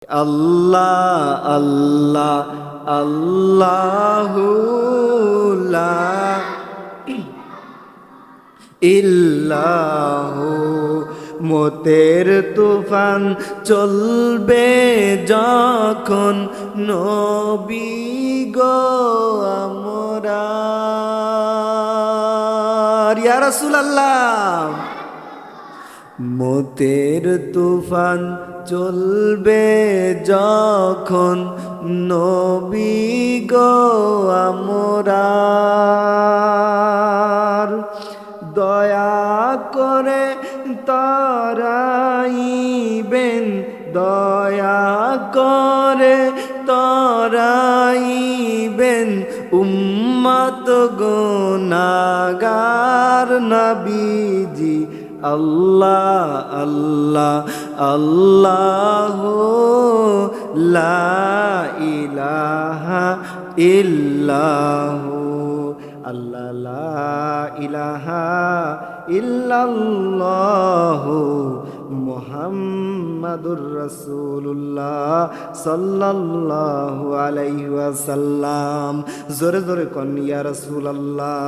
আল্লাহ আল্লাহ আল্লাহু লা ইল্লাহু মতের তুফান চলবে যখন নবী গো আমরার ইয়া রাসূলুল্লাহ মতের তুফান চলবে যখন নবী গো আমরার দয়া করে তরাইবেন দয়া করে তরাইবেন উম্মত গুনাহগার নবীজি আল্লাহ আল্লাহ আল্লাহু লা ইলাহা ইল্লাহু আল্লাহ লা ইলাহা ইল্লাল্লাহু মুহাম্মাদুর রাসূলুল্লাহ সাল্লাল্লাহু আলাইহি ওয়াসাল্লাম জোরে জোরে কোন ইয়া রাসূলুল্লাহ।